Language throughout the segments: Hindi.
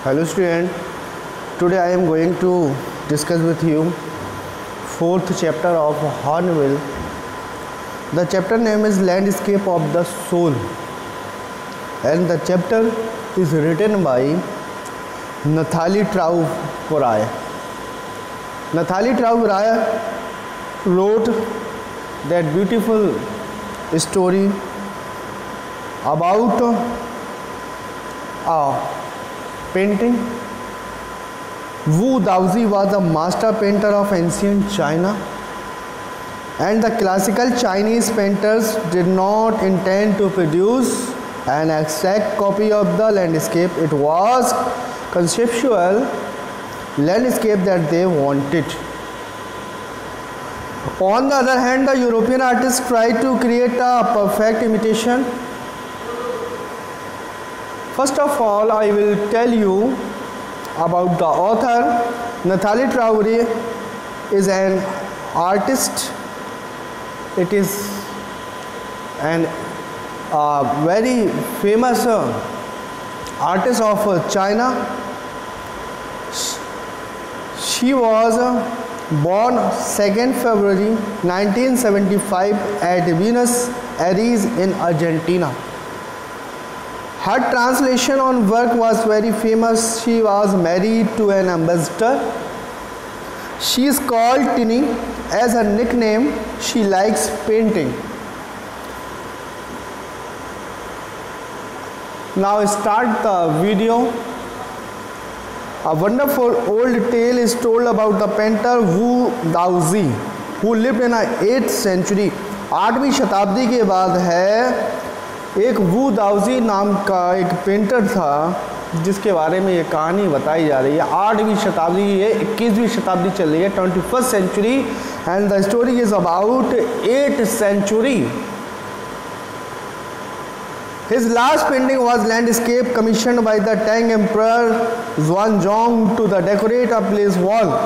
Hello student, today I am going to discuss with you fourth chapter of Hornbill. The chapter name is Landscape of the Soul and the chapter is written by Nathalie Traup-Poirier. Nathalie Traup-Poirier wrote that beautiful story about a painting. Wu Daozi was a master painter of ancient China, and the classical Chinese painters did not intend to produce an exact copy of the landscape. It was conceptual landscape that they wanted. On the other hand, the European artists tried to create a perfect imitation. First of all, I will tell you about the author. Nathalie Traup-Poirier is an artist. It is an very famous artist of China. She was born 2nd February 1975 at Buenos Aires in Argentina. Her translation on work was very famous. She was married to an ambassador. She is called Tini as her nickname. She likes painting. Now start the video. A wonderful old tale is told about the painter Wu Daozi, who lived in the 8th century. 8वीं शताब्दी के बाद है एक वू दाउजी नाम का एक पेंटर था जिसके बारे में ये कहानी बताई जा रही है। 8वीं शताब्दी है, 21वीं शताब्दी चल रही है, 21st century, and the story is about 8th century. His last painting was landscape commissioned by the Tang Emperor Xuanzong to the decorate a place wall.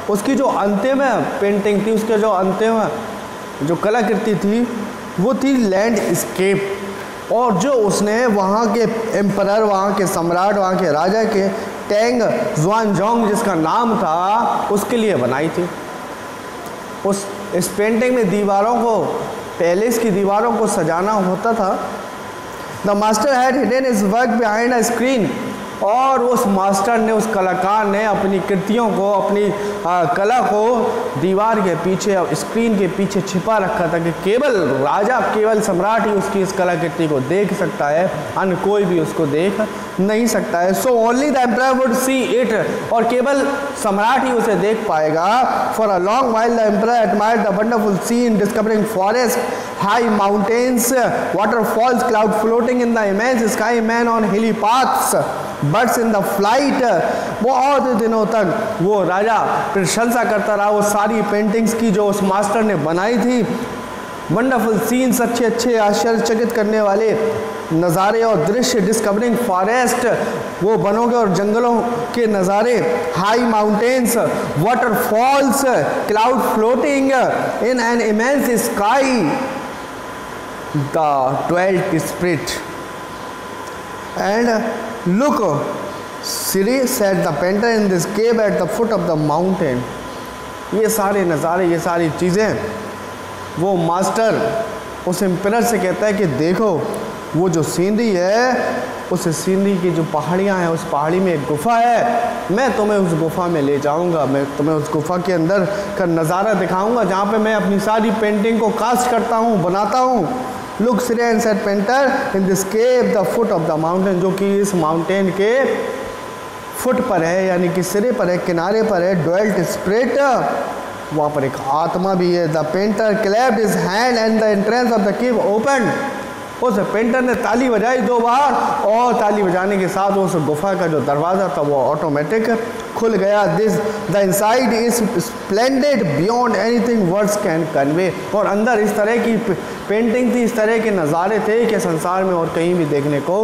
उसकी जो अंतिम पेंटिंग थी, उसके जो अंतिम जो कलाकृति थी वो थी लैंडस्केप, और जो उसने वहाँ के एम्परर, वहाँ के सम्राट, वहाँ के राजा के टैंग ज़ुआनज़ोंग जिसका नाम था उसके लिए बनाई थी. इस पेंटिंग में दीवारों को, पैलेस की दीवारों को सजाना होता था. The master had hidden his work behind a screen, और उस मास्टर ने, उस कलाकार ने अपनी कृतियों को, अपनी कला को दीवार के पीछे, स्क्रीन के पीछे छिपा रखा था कि केवल राजा, केवल सम्राट ही उसकी इस कलाकृति को देख सकता है, अन्य कोई भी उसको देख नहीं सकता है. So only the emperor would see it, और केवल सम्राट ही उसे देख पाएगा. For a long while the emperor admired the wonderful scene, discovering forest, high mountains, waterfalls, cloud floating in the immense sky, man on hilly paths, birds in the flight. बहुत दिनों तक वो राजा प्रशंसा करता रहा वो सारी पेंटिंग्स की जो उस मास्टर ने बनाई थी. वंडरफुल सीन्स, अच्छे अच्छे आश्चर्यचकित करने वाले नज़ारे और दृश्य, डिस्कवरिंग फॉरेस्ट, वो वनों के और जंगलों के नज़ारे, high mountains, waterfalls, cloud floating in an immense sky, the twelfth spirit. And look, Siri said the painter in this cave at the foot of the mountain. ये सारे नज़ारे, ये सारी चीज़ें, वो मास्टर उस एम्परर से कहता है कि देखो वो जो सीनरी है, उस सीनरी की जो पहाड़ियाँ हैं, उस पहाड़ी में एक गुफ़ा है, मैं तुम्हें उस गुफ़ा में ले जाऊँगा, मैं तुम्हें उस गुफ़ा के अंदर का नज़ारा दिखाऊँगा जहाँ पे मैं अपनी सारी पेंटिंग को कास्ट करता हूँ, बनाता हूँ. Look Siri and said painter in this cave the foot of the mountain, जो कि इस माउंटेन के फुट पर है, यानी कि सिरे पर है, किनारे पर है. ड्वेल्ट स्पिरिट, वहाँ पर एक आत्मा भी है. The painter clapped his hand and the entrance of the cave open. उस पेंटर ने ताली बजाई 2 बार, और ताली बजाने के साथ उस गुफा का जो दरवाज़ा था वो ऑटोमेटिक खुल गया. This the inside is splendid beyond anything words can convey. और अंदर इस तरह की पेंटिंग थी, इस तरह के नज़ारे थे कि संसार में और कहीं भी देखने को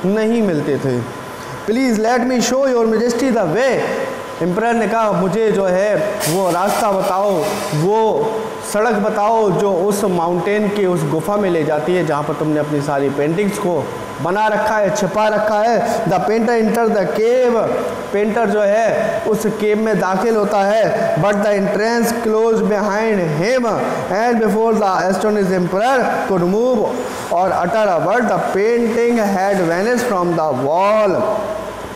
नहीं मिलते थे. Please let me show your majesty the way. Emperor ने कहा मुझे जो है वो रास्ता बताओ, वो सड़क बताओ जो उस माउंटेन के उस गुफा में ले जाती है जहाँ पर तुमने अपनी सारी पेंटिंग्स को बना रखा है, छिपा रखा है। The painter enter the cave, painter जो है उस केव में दाखिल होता है। But the entrance close behind him and before the astonished emperor could move और utter a word the painting had vanished from the wall.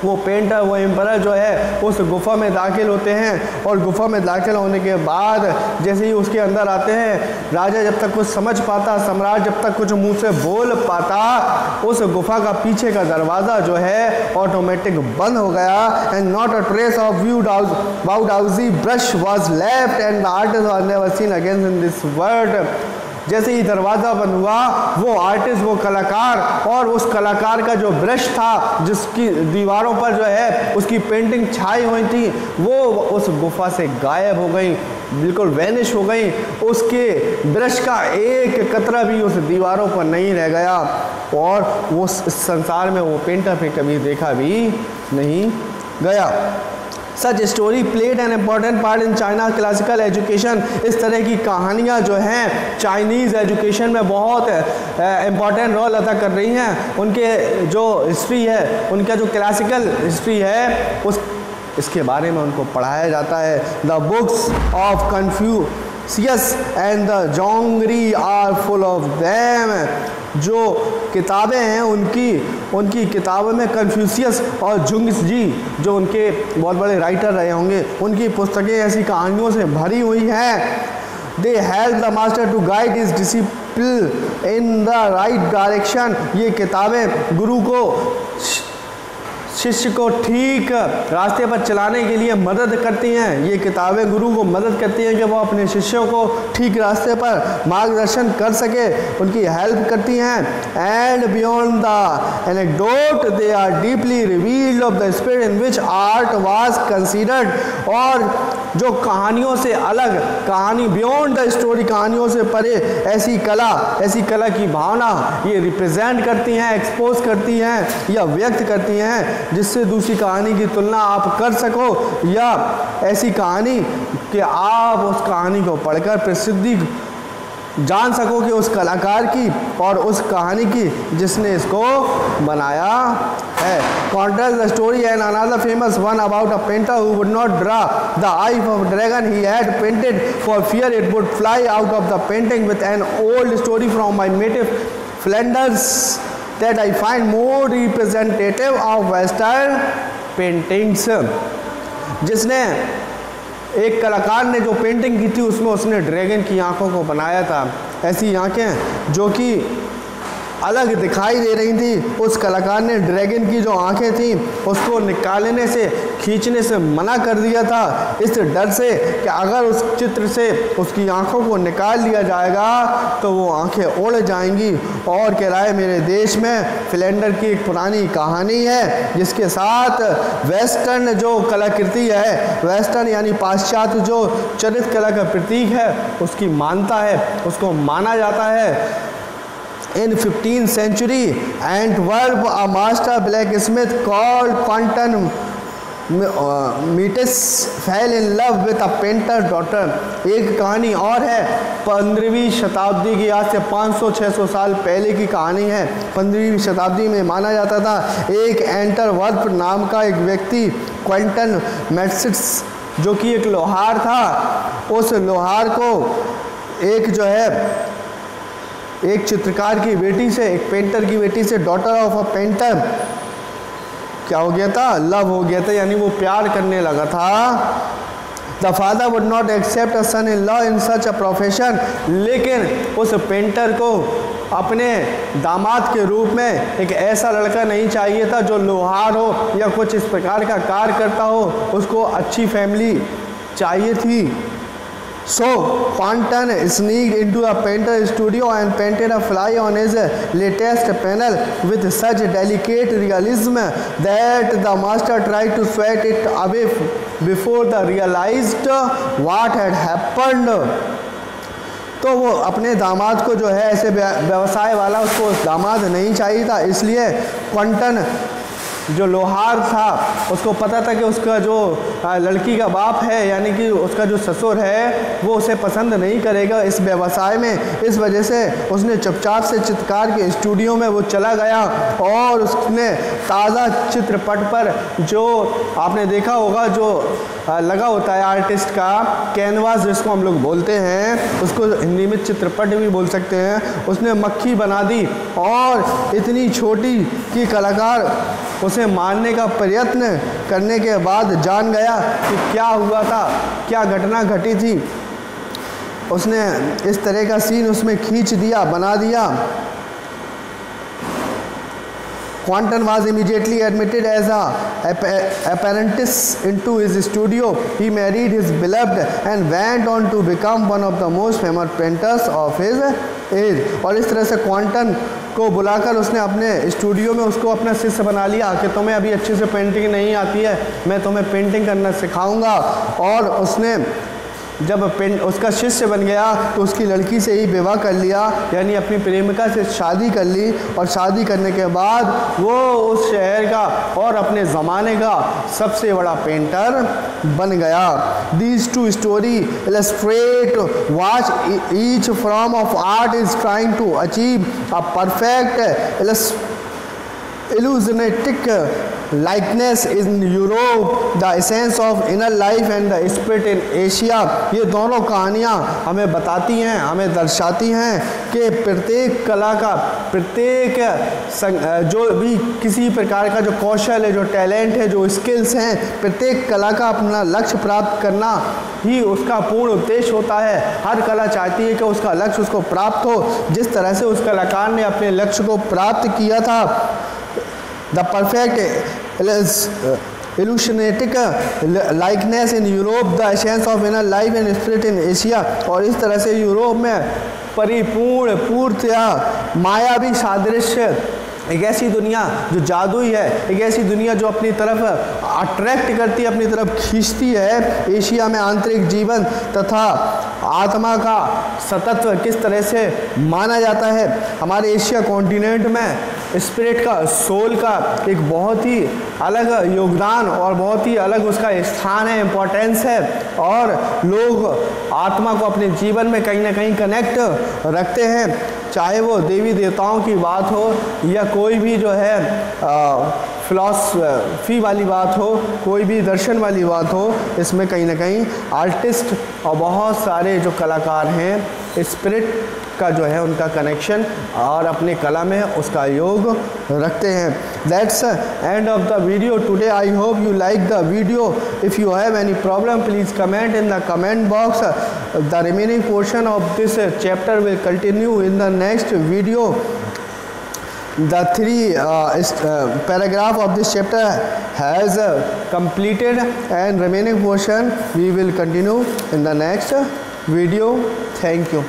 वो पेंटर, वो एम्परर जो है उस गुफा में दाखिल होते हैं और गुफा में दाखिल होने के बाद जैसे ही उसके अंदर आते हैं, राजा जब तक कुछ समझ पाता, सम्राट जब तक कुछ मुंह से बोल पाता, उस गुफा का पीछे का दरवाज़ा जो है ऑटोमेटिक बंद हो गया। And not a trace of Wu Daozi brush was left and the artist was never seen again in this world. जैसे ही दरवाज़ा बंद हुआ, वो आर्टिस्ट, वो कलाकार और उस कलाकार का जो ब्रश था, जिसकी दीवारों पर जो है उसकी पेंटिंग छाई हुई थी, वो उस गुफा से गायब हो गई, बिल्कुल वैनिश हो गई। उसके ब्रश का एक कतरा भी उस दीवारों पर नहीं रह गया और वो संसार में वो पेंटर फिर कभी देखा भी नहीं गया। Such story played an important part in China classical education. इस तरह की कहानियाँ जो हैं चाइनीज़ एजुकेशन में बहुत इम्पॉर्टेंट रोल अदा कर रही हैं। उनके जो हिस्ट्री है, उनका जो क्लासिकल हिस्ट्री है, इसके बारे में उनको पढ़ाया जाता है। The books of Confucius and the जोंगरी आर फुल ऑफ देम। जो किताबें हैं उनकी किताबों में कन्फ्यूशियस और जुंग्स जी, जो उनके बहुत बड़े राइटर रहे होंगे, उनकी पुस्तकें ऐसी कहानियों से भरी हुई हैं। They help the master to guide his discipline in the right direction. ये किताबें गुरु को, शिष्य को ठीक रास्ते पर चलाने के लिए मदद करती हैं। ये किताबें गुरु को मदद करती हैं कि वो अपने शिष्यों को ठीक रास्ते पर मार्गदर्शन कर सके, उनकी हेल्प करती हैं। And beyond the anecdote they are deeply revealed of the spirit in which art was considered. और जो कहानियों से अलग, कहानी बियॉन्ड द स्टोरी, कहानियों से परे ऐसी कला की भावना ये रिप्रेजेंट करती हैं, एक्सपोज करती हैं या व्यक्त करती हैं, जिससे दूसरी कहानी की तुलना आप कर सको, या ऐसी कहानी कि आप उस कहानी को पढ़कर प्रसिद्धि जान सको कि उस कलाकार की और उस कहानी की जिसने इसको बनाया है। Contrast the story and another famous one about a painter who would not draw the eye of a dragon he had painted for fear it would fly out of the painting, with an old story from my native Flanders that I find more representative of Western paintings। जिसने, एक कलाकार ने जो पेंटिंग की थी उसमें उसने ड्रैगन की आंखों को बनाया था। ऐसी आंखें जो कि अलग दिखाई दे रही थी। उस कलाकार ने ड्रैगन की जो आंखें थी उसको निकालने से, खींचने से मना कर दिया था, इस डर से कि अगर उस चित्र से उसकी आंखों को निकाल लिया जाएगा तो वो आंखें उड़ जाएंगी। और कह रहा है मेरे देश में फिलेंडर की एक पुरानी कहानी है जिसके साथ वेस्टर्न जो कलाकृति है, वेस्टर्न यानी पाश्चात्य जो चरित्र कला का प्रतीक है, उसकी मानता है, उसको माना जाता है। In 15th century, Antwerp, a master blacksmith called Quentin Metis fell in love with a painter's daughter। एक कहानी और है 15वीं शताब्दी की, आज से 500-600 साल पहले की कहानी है। 15वीं शताब्दी में माना जाता था एक एंटरवर्प नाम का एक व्यक्ति, क्विंटन मेटिस, जो कि एक लोहार था। उस लोहार को एक जो है एक चित्रकार की बेटी से, एक पेंटर की बेटी से, डॉटर ऑफ अ पेंटर, क्या हो गया था, लव हो गया था, यानी वो प्यार करने लगा था। The father would not accept a son in law in such a profession. लेकिन उस पेंटर को अपने दामाद के रूप में एक ऐसा लड़का नहीं चाहिए था जो लोहार हो या कुछ इस प्रकार का कार्य करता हो, उसको अच्छी फैमिली चाहिए थी। So Quentin sneaked into a painter's studio and painted a fly on his latest panel with such delicate realism that the master tried to sweat it away before the realized what had happened। तो वो अपने दामाद को जो है ऐसे व्यवसाय वाला, उसको दामाद नहीं चाहिए था, इसलिए क्विंटन जो लोहार था उसको पता था कि उसका जो लड़की का बाप है यानी कि उसका जो ससुर है वो उसे पसंद नहीं करेगा इस व्यवसाय में। इस वजह से उसने चुपचाप से चित्रकार के स्टूडियो में वो चला गया और उसने ताज़ा चित्रपट पर जो आपने देखा होगा जो लगा होता है आर्टिस्ट का कैनवास जिसको हम लोग बोलते हैं, उसको हिंदी में चित्रपट भी बोल सकते हैं, उसने मक्खी बना दी और इतनी छोटी कि कलाकार उसे मारने का प्रयत्न करने के बाद जान गया कि क्या हुआ था, क्या घटना घटी थी। उसने इस तरह का सीन उसमें खींच दिया, बना दिया। Quanton was immediately admitted as an apprentice into his studio. He married his beloved and went on to become one of the most famous painters of his age. और इस तरह से क्वांटन को बुलाकर उसने अपने स्टूडियो में उसको अपना शिष्य बना लिया कि तुम्हें अभी अच्छे से पेंटिंग नहीं आती है, मैं तुम्हें पेंटिंग करना सिखाऊंगा। और उसने जब उसका शिष्य बन गया तो उसकी लड़की से ही विवाह कर लिया, यानी अपनी प्रेमिका से शादी कर ली। और शादी करने के बाद वो उस शहर का और अपने ज़माने का सबसे बड़ा पेंटर बन गया। These two stories illustrate what each form of art is trying to achieve, a perfect illusionistic likeness in Europe, the essence of inner life and the spirit in Asia। ये दोनों कहानियाँ हमें बताती हैं, हमें दर्शाती हैं कि प्रत्येक कला का, प्रत्येक जो भी किसी प्रकार का जो कौशल है, जो टैलेंट है, जो स्किल्स हैं, प्रत्येक कला का अपना लक्ष्य प्राप्त करना ही उसका पूर्ण उद्देश्य होता है। हर कला चाहती है कि उसका लक्ष्य उसको प्राप्त हो, जिस तरह से उस कलाकार ने अपने लक्ष्य को प्राप्त किया था। The perfect illusionistic likeness in Europe, the essence of inner life and spirit in Asia। और इस तरह से यूरोप में परिपूर्ण पूर्णतया मायावी सादृश्य, एक ऐसी दुनिया जो जादुई है, एक ऐसी दुनिया जो अपनी तरफ अट्रैक्ट करती है, अपनी तरफ खींचती है। एशिया में आंतरिक जीवन तथा आत्मा का सतत्व किस तरह से माना जाता है। हमारे एशिया कॉन्टिनेंट में स्पिरिट का, सोल का एक बहुत ही अलग योगदान और बहुत ही अलग उसका स्थान है, इम्पोर्टेंस है। और लोग आत्मा को अपने जीवन में कहीं ना कहीं कनेक्ट रखते हैं, चाहे वो देवी देवताओं की बात हो या कोई भी जो है फिलॉसफी वाली बात हो, कोई भी दर्शन वाली बात हो। इसमें कहीं ना कहीं आर्टिस्ट और बहुत सारे जो कलाकार हैं स्पिरिट का जो है उनका कनेक्शन और अपने कला में उसका योग रखते हैं। That's end of the video today. I hope you like the video. If you have any problem please comment in the comment box. The remaining portion of this chapter will continue in the next video. The three paragraph of this chapter has completed and remaining portion we will continue in the next video. Thank you.